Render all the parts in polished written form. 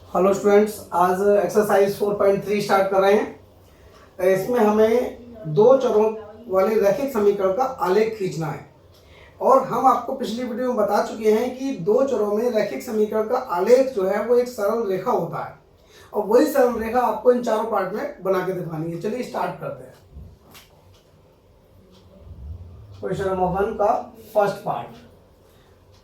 Hello students, आज exercise 4.3 start कर रहे हैं। इसमें हमें दो चरों वाले रैखिक समीकरण का आलेख खींचना है। और हम आपको पिछली वीडियो में बता चुके हैं कि दो चरों में रैखिक समीकरण का आलेख जो है वो एक सरल रेखा होता है, और वही सरल रेखा आपको इन चारों पार्ट में बना के दिखानी है। चलिए स्टार्ट करते हैं। क्वेश्चन नंबर 1 का फर्स्ट पार्ट,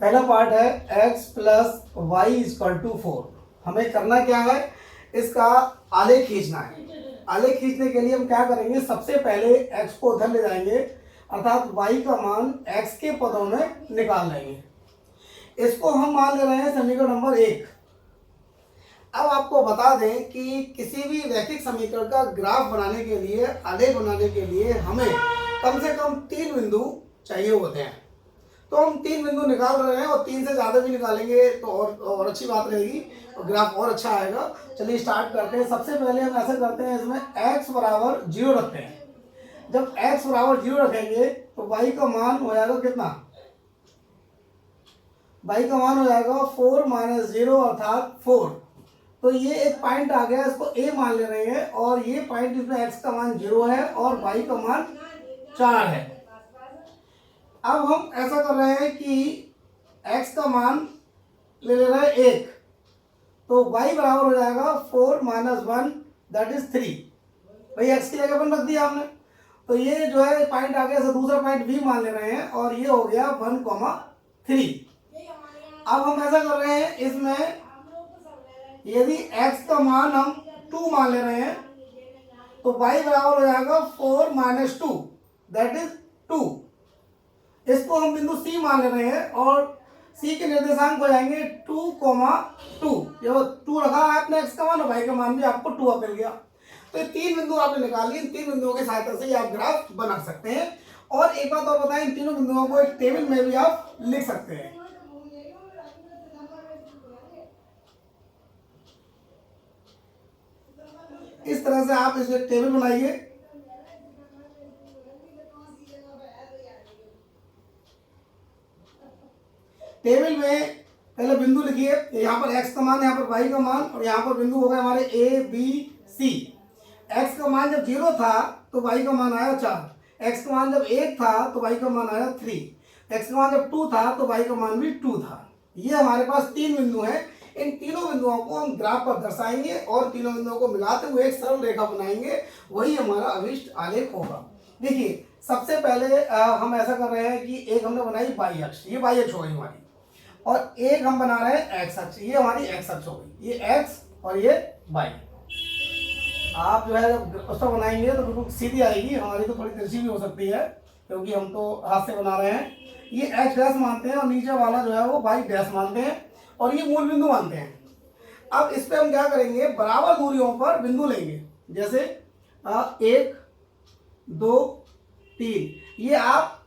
पहला पार्ट है x plus Y equal to 4। हमें करना क्या है, इसका आलेख खींचना है। आलेख खींचने के लिए हम क्या करेंगे, सबसे पहले x को उधर ले जाएंगे, अर्थात y का मान x के पदों में निकाल लेंगे। इसको हम मान ले रहे हैं समीकरण नंबर 1। अब आपको बता दें कि किसी भी रैखिक समीकरण का ग्राफ बनाने के लिए, आलेख बनाने के लिए हमें कम से कम 3 बिंदु चाहिए होते हैं। तो हम 3 बिंदु निकाल रहे हैं, और 3 से ज़्यादा भी निकालेंगे तो और अच्छी बात रहेगी, और ग्राफ और अच्छा आएगा। चलिए स्टार्ट करते हैं। सबसे पहले हम ऐसा करते हैं, इसमें x बराबर 0 रखते हैं। जब x बराबर 0 रखेंगे तो y का मान हो जाएगा कितना, y का मान हो जाएगा 4 माइनस 0 अर्थात 4। तो ये एक पॉइंट आ गया, इसको a मान ले रहे हैं, और ये पॉइंट जिसमें x का मान 0 है और y का मान 4 है। अब हम ऐसा कर रहे हैं कि x का मान ले रहे हैं 1, तो y बराबर हो जाएगा 4 माइनस 1 दैट इज 3। भाई x की जगह पर रख दिया हमने, तो ये जो है पॉइंट आ गया, से दूसरा पॉइंट भी मान ले रहे हैं, और ये हो गया 1,3। अब हम ऐसा कर रहे हैं, इसमें यदि x का मान हम 2 मान ले रहे हैं तो y बराबर हो जाएगा 4 माइनस 2 दैट इज 2। इसको हम बिंदु C मान ले रहे हैं, और C के निर्देशांक हो जाएंगे 2,2। जब 2 रखा है आपने x का मान, और y का मान भी आपको 2 मिल गया। तो ये 3 बिंदु आपने निकाल लिए। इन 3 बिंदुओं की सहायता से आप ग्राफ बना सकते हैं। और एक बात और बताएं, इन तीनों बिंदुओं को एक टेबल में भी आप लिख सकते हैं। इस तरह से आप इसे टेबल बनाइए। टेबल में पहले बिंदु लिखिए, यहाँ पर x का मान, यहाँ पर y का मान, और यहाँ पर बिंदु हो गए हमारे a b c। x का मान जब 0 था तो y का मान आया 4, x का मान जब 1 था तो y का मान आया 3, x का मान जब 2 था तो y का मान भी 2 था। ये हमारे पास 3 बिंदु हैं। इन तीनों बिंदुओं को हम ग्राफ पर दर्शाएंगे, और तीनों बिंदुओं को मिलाते हुए एक सरल रेखा बनाएंगे। वही हमारा अभिष्ट आलेख होगा। देखिए, सबसे पहले हम ऐसा कर रहे हैं कि एक हमने बनाई y अक्ष, ये y अक्ष हो गई हमारी, और एक हम बना रहे हैं x अक्ष, ये हमारी x अक्ष हो गई, ये x और ये y। आप जो है जब उसको बनाएंगे तो बिल्कुल सीधी आएगी, हमारी तो थोड़ी तिरछी भी हो सकती है क्योंकि हम तो हाथ से बना रहे हैं। ये x डैश मानते हैं, और नीचे वाला जो है वो y डैश मानते हैं, और ये मूल बिंदु मानते हैं। अब इस पे हम क्या करेंगे, बराबर दूरियों पर बिंदु लेंगे, जैसे 1 2 3। ये आप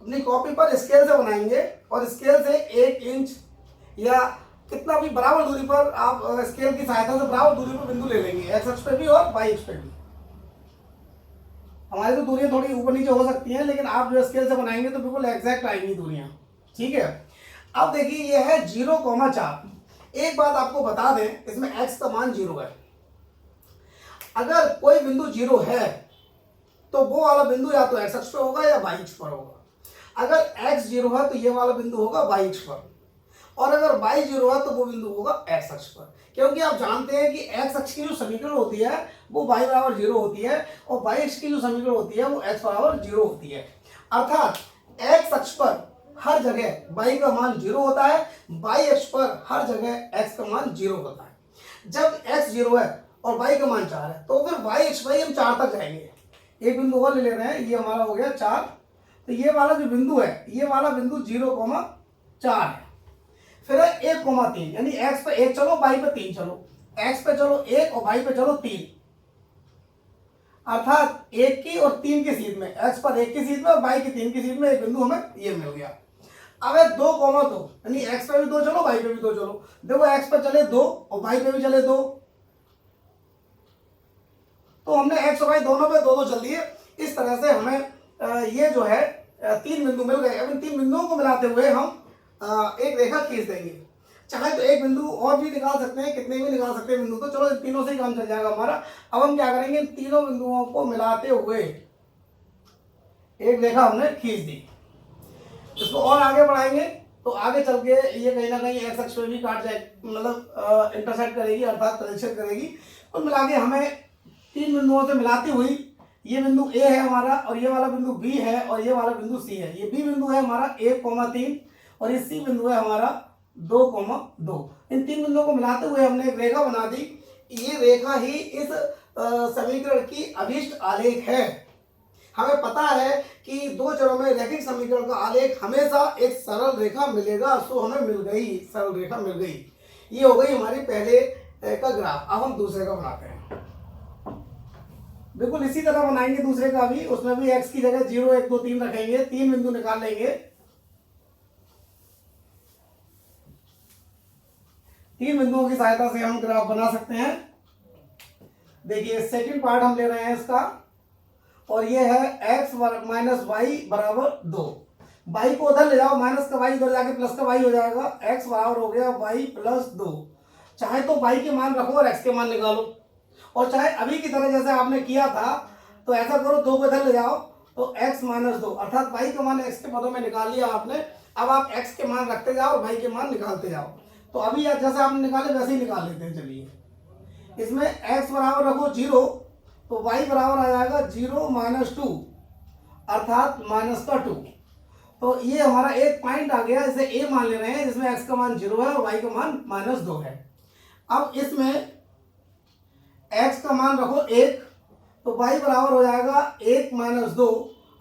अपनी कॉपी पर स्केल से बनाएंगे, और स्केल से 1 इंच या कितना भी बराबर दूरी पर आप स्केल की सहायता से बराबर दूरी पर बिंदु ले लेंगे, x अक्ष पे भी और y अक्ष पे भी। हमारी तो दूरियां थोड़ी ऊपर नीचे हो सकती हैं, लेकिन आप जो स्केल से बनाएंगे तो बिल्कुल एग्जैक्ट आएंगी दूरियां। ठीक है। अब देखिए, ये है 0,4। एक बात आपको बता दें, इसमें x का मान 0 है। अगर कोई बिंदु 0 है तो वो वाला बिंदु या तो x अक्ष पर होगा या y अक्ष पर होगा। अगर x 0 है तो ये वाला बिंदु होगा y अक्ष पर, और अगर y 0 है तो वो बिंदु होगा x अक्ष पर। क्योंकि आप जानते हैं कि x अक्ष की जो समीकरण होती है वो y बराबर 0 होती है, और y अक्ष की जो समीकरण होती है वो x बराबर 0 होती है। अर्थात x अक्ष पर हर जगह y का मान 0 होता है, y अक्ष पर हर जगह x का मान 0 होता है। जब x 0 है और y का मान 4 है तो फिर y अक्ष पर हम 4 तक जाएंगे। एक बिंदु और ले रहे हैं, ये हमारा हो गया 4। तो ये वाला जो बिंदु है, ये वाला बिंदु 0,4 है। फिर है 1,3, यानी x पे 1 चलो, y पे 3 चलो, x पे चलो 1 और y पे चलो 3। अर्थात 1 की और 3 की सीध में, x पर 1 की सीध में और y की 3 की सीध में एक बिंदु हमें ये मिल गया। अब है 2,2, यानी x पे भी 2 चलो, y पे भी 2 चलो। देखो, x पे चले 2 और y पे भी चले 2, तो हमने x और y दोनों पे 2-2 चल दिए। इस तरह से हमें ये जो है 3 बिंदु मिल गए। अब इन 3 बिंदुओं को मिलाते हुए हम एक रेखा खींच देंगे। चाहे तो एक बिंदु और भी निकाल सकते हैं, कितने भी निकाल सकते हैं बिंदु, तो चलो इन तीनों से ही काम चल जाएगा हमारा। अब हम क्या करेंगे, इन तीनों बिंदुओं को मिलाते हुए एक रेखा हमने खींच दी। इसको और आगे बढ़ाएंगे तो आगे चल के ये कहीं ना कहीं एक्स अक्ष पे भी काट जाए, मतलब इंटरसेक्ट करेगी, अर्थात प्रदर्शित करेगी। और मिला के हमें तीन बिंदुओं से मिलाती हुई, ये बिंदु ए है हमारा, और ये वाला बिंदु बी है, और ये वाला बिंदु सी है। ये बी बिंदु है हमारा 1,3 और ये सी बिंदु है हमारा 2,2। इन तीन बिंदुओं को मिलाते हुए हमने एक रेखा बना दी। ये रेखा ही इस समीकरण की अभीष्ट आलेख है। हमें पता है कि दो चरों में रैखिक समीकरण का आलेख हमेशा एक सरल रेखा मिलेगा, सो हमें मिल गई, सरल रेखा मिल गई। ये हो गई हमारी पहले का ग्राफ। अब हम दूसरे का बनाते हैं। बिल्कुल इसी तरह बनाएंगे दूसरे का भी। उसमें भी x की जगह 0, 1, 2, 3 रखेंगे, तीन बिंदु निकाल लेंगे। तीन बिंदुओं की सहायता से हम ग्राफ बना सकते हैं। देखिए सेकंड पार्ट हम ले रहे हैं इसका, और ये है x माइनस वाई बराबर 2। वाई को उधर ले जाओ, माइनस का वाई उधर जाके प्लस का वाई हो जाएगा। x बराबर हो गया वाई प्लस 2। चाहे तो वाई के मान रखो और x के मान निकालो, और चाहे अभी की तरह जैसे आपने किया था तो ऐसा करो, 2 को इधर ले जाओ तो x माइनस 2, अर्थात वाई का मान x के पदों में निकाल लिया आपने। अब आप x के मान रखते जाओ और वाई के मान निकालते जाओ। तो अभी जैसे आपने निकाले वैसे ही निकाल लेते हैं। चलिए इसमें x बराबर रखो 0, तो y बराबर आ जाएगा 0 माइनस 2, अर्थात माइनस का 2। तो ये हमारा एक पॉइंट आ गया, इसे a मान ले रहे हैं, जिसमें x का मान 0 है और y का मान माइनस 2 है। अब इसमें x का मान रखो 1, तो y बराबर हो जाएगा 1 माइनस 2,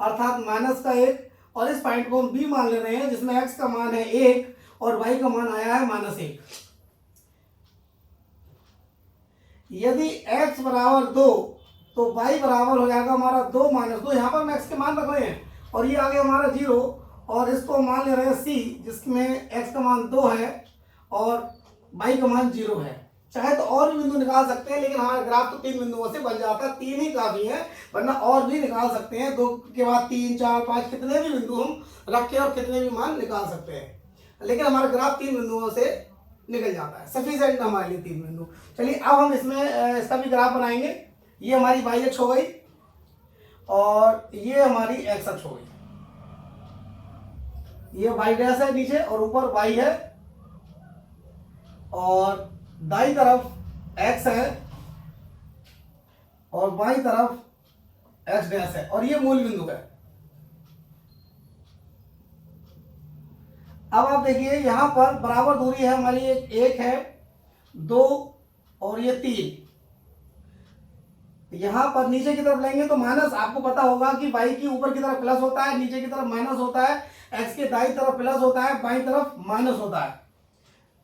अर्थात माइनस का 1। और इस पॉइंट को हम b मान ले रहे हैं, जिसमें x का मान है 1 और y का मान आया है माइनस 1। यदि x बराबर 2 तो y बराबर हो जाएगा हमारा 2 माइनस 2। यहाँ पर हम x के मान रख रहे हैं, और ये आ गया हमारा 0, और इसको मान ले रहे हैं c, जिसमें x का मान 2 है और y का मान 0 है। चाहे तो और भी बिंदु निकाल सकते हैं, लेकिन हमारा ग्राफ तो तीन बिंदुओं से बन जाता है, तीन ही काफी है, वरना और भी निकाल सकते हैं। 2 के बाद 3, 4, 5 कितने भी बिंदु हम रख के और कितने भी मान निकाल सकते हैं, लेकिन हमारा ग्राफ तीन बिंदुओं से निकल जाता है, सफिशिएंट हमारे लिए तीन बिंदु। चलिए अब हम इसमें इसका भी ग्राफ बनाएंगे। ये हमारी वाई अक्ष हो गई और ये हमारी एक्स अक्ष हो गई। ये वाई डैश है नीचे और ऊपर वाई है, और दाई तरफ एक्स है और बाई तरफ एक्स डैश है, और ये मूल बिंदु है। अब आप देखिए यहां पर बराबर दूरी है हमारी, एक है, 2 और ये 3। यहां पर नीचे की तरफ लेंगे तो माइनस, आपको पता होगा कि y की ऊपर की तरफ प्लस होता है, नीचे की तरफ माइनस होता है, x के दाई तरफ प्लस होता है, बाई तरफ माइनस होता है।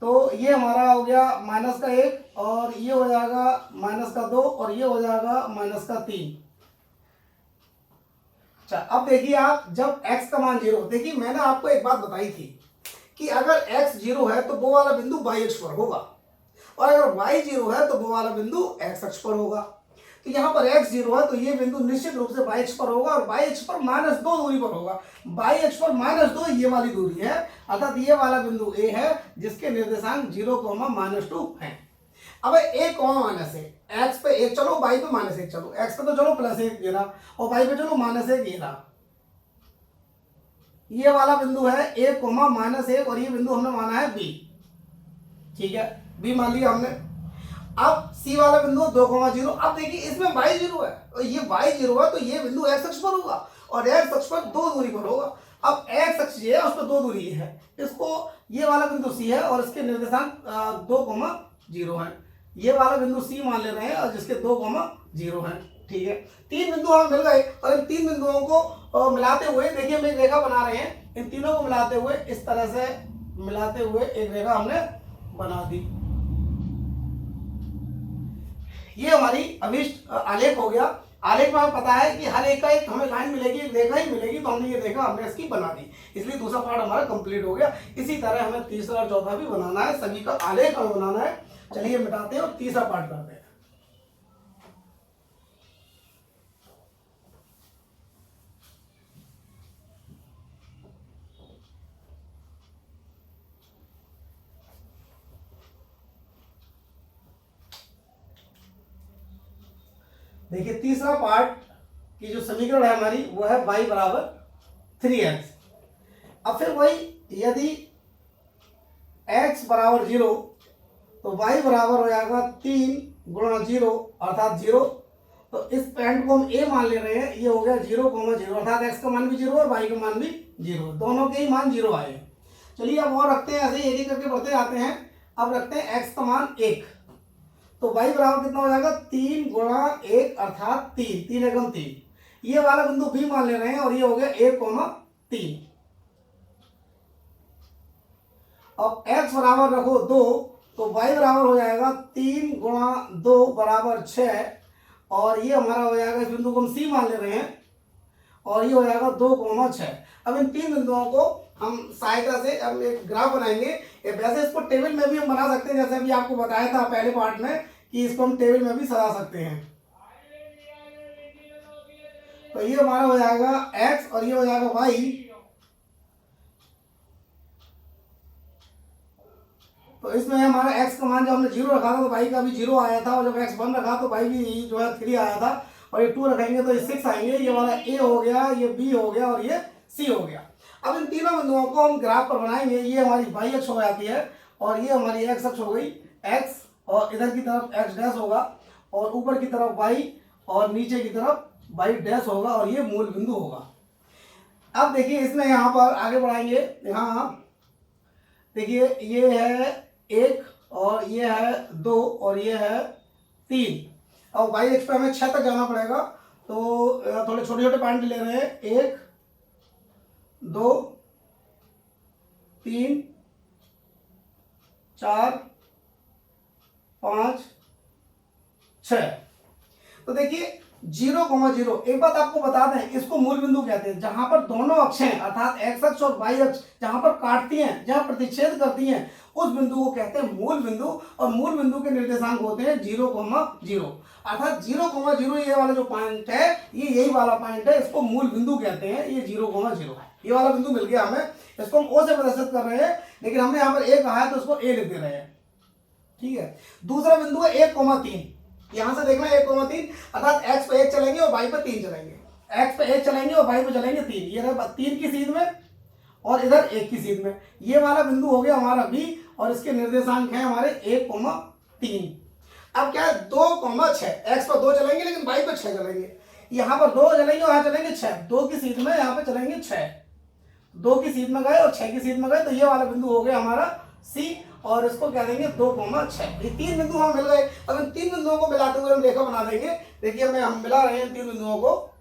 तो ये हमारा हो गया माइनस का 1, और ये हो जाएगा माइनस का 2, और ये हो जाएगा माइनस का 3। अच्छा अब देखिए आप, जब x का मान 0, देखिए मैंने आपको एक बात बताई थी कि अगर x 0 है तो वो वाला बिंदु y अक्ष पर होगा, और अगर y 0 है तो वो वाला बिंदु x अक्ष पर होगा। तो यहाँ पर x 0 है तो ये बिंदु निश्चित रूप से y अक्ष पर होगा, और y अक्ष पर माइनस 2 दूरी पर होगा। y अक्ष पर माइनस 2 ये वाली दूरी है, अर्थात ये वाला बिंदु a है, जिसके निर्देशांक 0, माइनस 2 है। अब a कौन माइनस है, x पे 1 चलो, y पे माइनस 1 चलो, x पे तो चलो प्लस 1 ये रहा, और y पे चलो माइनस 1 ये रहा। ये वाला बिंदु है a, माइनस 1, और ये बिंदु हमने माना है b। ठीक है, b मान लिया हमने। अब c वाला बिंदु 2,0। अब देखिए इसमें y 0 है, और ये y 0 है, तो ये बिंदु x अक्ष पर होगा, और x अक्ष पर 2 दूरी पर होगा। अब x अक्ष ये है, उस पर 2 दूरी है, इसको ये वाला बिंदु c है, और इसके निर्देशांक 2,0 है। ये वाला बिंदु c मान ले रहे हैं, और जिसके 2,0 है। ठीक है, तीन बिंदु हमें मिल गए, और इन तीन बिंदुओं को मिलाते हुए देखिए हम एक रेखा बना रहे हैं। इन तीनों को मिलाते हुए इस तरह से मिलाते हुए एक रेखा हमने बना दी। ये हमारी अभीष्ट आलेख हो गया। आलेख में हमें पता है कि हर एक का एक हमें लाइन मिलेगी, एक रेखा ही मिलेगी, तो हमने ये रेखा हमने इसकी बना दी, इसलिए दूसरा पार्ट हमारा कंप्लीट हो गया। इसी तरह हमें तीसरा और चौथा भी बनाना है, सभी का आलेख हमें बनाना है। चलिए मिटाते हैं और तीसरा पार्ट करते हैं। देखिए तीसरा पार्ट की जो समीकरण है हमारी वो है y बराबर 3x। अब फिर वही, यदि x बराबर 0 तो y बराबर हो जाएगा 3 गुणा 0 अर्थात 0। तो इस पॉइंट को हम a मान ले रहे हैं, ये हो गया 0,0 अर्थात x का मान भी 0 और y का मान भी 0, दोनों के ही मान 0 आए हैं। चलिए अब और रखते हैं, ऐसे ही एक करके बढ़ते आते हैं। अब रखते हैं x का मान 1, तो y बराबर कितना हो जाएगा 3 गुणा 1 अर्थात 3, 3 एकम 3। ये वाला बिंदु b मान ले रहे हैं और ये हो गया 1,3। अब x बराबर रखो 2, तो y बराबर हो जाएगा 3 गुणा 2 बराबर 6, और ये हमारा हो जाएगा, इस बिंदु को हम c मान ले रहे हैं, और ये हो जाएगा 2,6। अब इन तीन बिंदुओं को हम सहायता से हम एक ग्राफ बनाएंगे। वैसे इसको टेबल में भी हम बना सकते हैं, जैसे अभी आपको बताया था पहले पार्ट में कि इसको हम टेबल में भी सजा सकते हैं। तो ये हमारा हो जाएगा x और ये हो जाएगा y। तो इसमें हमारा x का मान जब हमने 0 रखा था तो y का भी 0 आया था, और जब x 1 रखा तो y भी जो है 3 आया था, और ये 2 रखेंगे तो ये 6 आएंगे। ये वाला a हो गया, ये b हो गया और ये c हो गया। अब इन तीनों बिंदुओं को हम ग्राफ पर बनाएंगे। ये हमारी y अक्ष हो जाती है और ये हमारी x अक्ष हो गई, x, और इधर की तरफ x डैश होगा, और ऊपर की तरफ y, और नीचे की तरफ y डैश होगा, और ये मूल बिंदु होगा। अब देखिए इसमें यहाँ पर आगे बढ़ाएंगे। यहाँ देखिए ये है 1 और ये है 2 और ये है 3। अब y अक्ष पे हमें 6 तक जाना पड़ेगा, तो थोड़े छोटे छोटे पॉइंट ले रहे हैं, 1 2 3 4 5 6। तो देखिए 0,0, एक बात आपको बता दें, इसको मूल बिंदु कहते हैं। जहां पर दोनों अक्षें अर्थात x अक्ष और y अक्ष जहां पर काटती हैं, जहां प्रतिच्छेद करती हैं, उस बिंदु को कहते हैं मूल बिंदु। और मूल बिंदु के निर्देशांक होते हैं 0,0 अर्थात 0,0। ये वाला जो पॉइंट है, ये यही वाला पॉइंट है, इसको मूल बिंदु कहते हैं। ये 0,0 ये वाला बिंदु मिल गया हमें, इसको हम O से प्रदर्शित कर रहे हैं, लेकिन हमने यहाँ पर A कहा है तो इसको A लिख दे रहे हैं। ठीक है, दूसरा बिंदु है 1,3। यहां से देखना 1,3 अर्थात x पे 1 चलेंगे और y पे 3 चलेंगे। x पे 1 चलेंगे और y पे चलेंगे 3। ये रहा 3 की सीध में और इधर 1 की सीध में। ये वाला बिंदु हो गया हमारा b, और इसके निर्देशांक हैं हमारे 1,3। अब क्या है 2,6, x पर 2 चलेंगे लेकिन y पे 6 चलेंगे। यहाँ पर 2 चलेंगे और यहाँ चलेंगे 6, 2 की सीध में यहाँ पे चलेंगे 6, 2 की सीध में गए और 6 की सीध में गए, तो ये वाला बिंदु हो गया हमारा c, और इसको क्या देंगे 2,6। ये 3 बिंदु हम मिल गए। अब इन 3 बिंदुओं को मिलाते हुए हम रेखा बना देंगे। देखिए हम मिला रहे हैं 3 बिंदुओं को।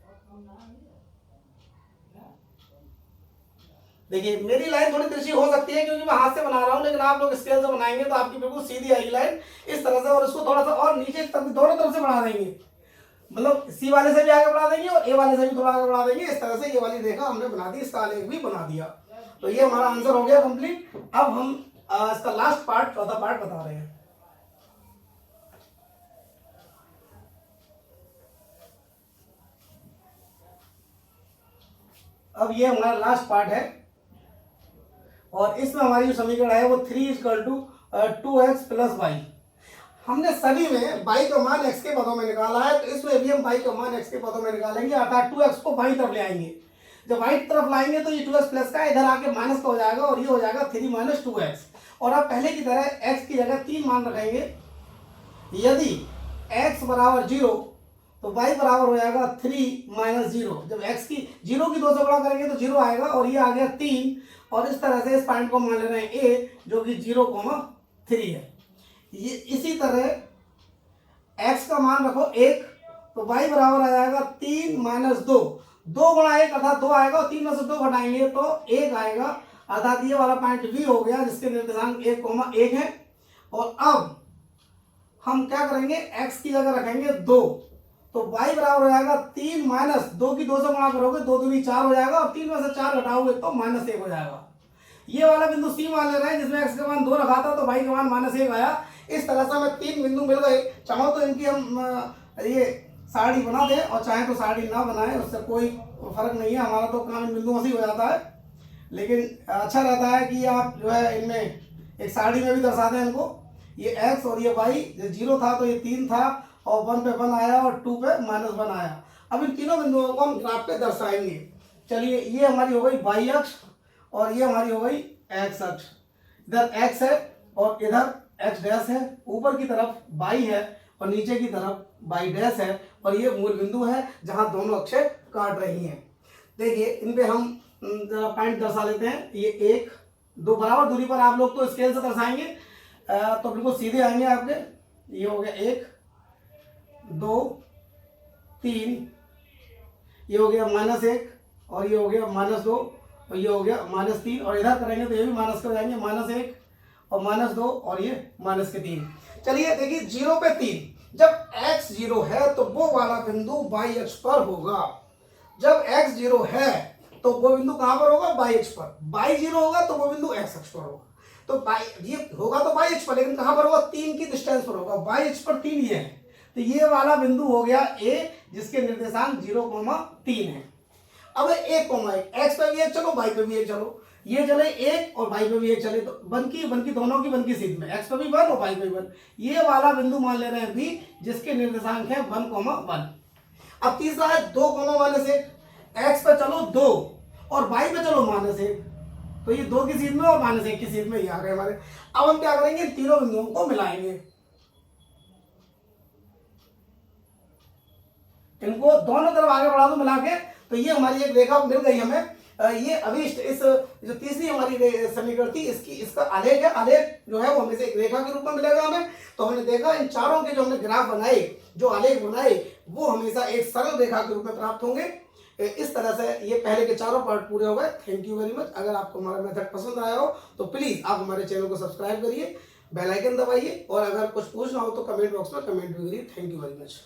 देखिए मेरी लाइन थोड़ी तिरछी हो सकती है क्योंकि मैं हाथ से बना रहा हूं, लेकिन आप लोग स्केल से बनाएंगे तो आपकी बिल्कुल सीधी आएगी लाइन इस तरह से, और इसको थोड़ा सा और नीचे तक दोनों तरफ से बढ़ा देंगे, मतलब सी वाले से भी आगे बढ़ा देंगे और ए वाले से भी थोड़ा आगे बढ़ा देंगे। इस तरह से ये वाली रेखा हमने बना दी, इसका आलेख भी बना दिया। तो ये हमारा आंसर हो गया कंप्लीट। अब हम इसका लास्ट पार्ट, चौथा पार्ट बता रहे हैं। अब ये हमारा लास्ट पार्ट है, और इसमें हमारी जो समीकरण है वो 3 = 2x + y। हमने सभी में y का मान x के पदों में निकाला है, तो इसमें भी हम y का मान x के पदों में निकालेंगे, अर्थात 2x को बाईं तरफ ले आएंगे। जब बाईं तरफ लाएंगे तो ये 2x प्लस का इधर आके माइनस का हो जाएगा, और ये हो जाएगा 3 - 2x। और अब पहले की तरह x की जगह 3 मान रखेंगे। यदि x बराबर 0 तो y बराबर हो जाएगा 3 - 0। जब x की 0 की 2 से गुणा करेंगे तो 0 आएगा, और ये आ गया 3, और इस तरह से इस पॉइंट को मान ले रहे हैं a, जो कि 0,3 है। ये इसी तरह x का मान रखो 1, तो y बराबर आ जाएगा 3 - 2। 2 गुणा 1 अर्थात 2 आएगा, और 3 में से 2 घटाएंगे तो 1 आएगा, अर्थात ये वाला पॉइंट v हो गया, जिसके निर्देशांक 1,1 है। और अब हम क्या करेंगे, x की जगह रखेंगे 2, तो y बराबर हो जाएगा 3 - 2 की 2 से गुणा करोगे 2 दूनी 4 हो जाएगा, और 3 में से 4 घटाओगे तो -1 हो जाएगा। ये वाला बिंदु c मान ले रहे हैं, जिसमें x का मान 2 रखा था तो y का मान -1 आया। इस तरह से हमें 3 बिंदु मिल गए। चाहो तो इनकी हम ये साड़ी बना दें, और चाहे तो साड़ी ना बनाएं, उससे कोई फर्क नहीं है, हमारा तो काम इन बिंदुओं से ही हो जाता है। लेकिन अच्छा रहता है कि आप जो है इनमें एक साड़ी में भी दर्शा दें इनको। ये x और ये y, 0 था तो ये 3 था, और 1 पे 1 आया और 2 पे -1 आया। अब इन तीनों बिंदुओं को हम ग्राफ पे दर्शाएंगे। चलिए, ये हमारी हो गई वाई अक्ष और ये हमारी हो गई एक्स अक्ष। इधर एक्स है और इधर एक्स डैश है, ऊपर की तरफ वाई है और नीचे की तरफ वाई डैश है, और ये मूल बिंदु है जहां दोनों अक्षें काट रही हैं। देखिए, इन पे हम पॉइंट दर्शा लेते हैं। ये 1 2 बराबर दूरी पर आप लोग तो स्केल से दर्शाएंगे, तो बिल्कुल सीधे आएंगे आपके। ये हो गया 1 2 3, ये हो गया -1 और ये हो गया -2 और ये हो गया -3, और इधर करेंगे तो ये भी माइनस कर जाएंगे, -1 और -2 और ये -3। चलिए देखिए, 0 पे 3, जब x 0 है तो वो वाला बिंदु y अक्ष पर होगा। जब x 0 है तो वो बिंदु कहां पर होगा? y अक्ष पर। y 0 होगा तो वो बिंदु x अक्ष पर होगा। तो ये होगा तो y अक्ष पर, लेकिन कहां पर होगा? 3 की डिस्टेंस पर होगा। y अक्ष पर 3 ये है, तो ये वाला बिंदु हो गया a, जिसके निर्देशांक 0,3 है। अब 1,1, x पे भी 1 चलो, y पे भी 1 चलो, ये चले 1 और y पे भी 1 चले, तो वन की दोनों की वन की सीध में, x पे भी 1 और y पे भी 1। ये वाला बिंदु मान ले रहे हैं b, जिसके निर्देशांक है 1,1। अब तीसरा है 2,-1, x पे चलो 2 और y पे चलो -1, तो ये 2 की सीध में और -1 की सीध में ये आ गए हमारे। अब हम क्या करेंगे? तीनों बिंदुओं को मिलाएंगे, इनको दोनों तरफ आगे बढ़ा दो मिला के, तो ये हमारी एक रेखा मिल गई हमें। ये अभिष्ट, इस जो तीसरी हमारी समीकरण थी, इसका आलेख है। आलेख जो है वो हमें से एक रेखा के रूप में मिलेगा हमें। तो हमने देखा इन चारों के जो हमने ग्राफ बनाए, जो आलेख बनाए, वो हमेशा एक सरल रेखा के रूप में प्राप्त होंगे। इस तरह से ये पहले के चारों पार्ट पूरे हो गए। Thank you very much. अगर आपको हमारा मेथड पसंद आया हो तो प्लीज आप हमारे चैनल को सब्सक्राइब करिए, बेल आइकन दबाइए, और अगर कुछ पूछना हो तो कमेंट बॉक्स में कमेंट भी करिए। Thank you very much.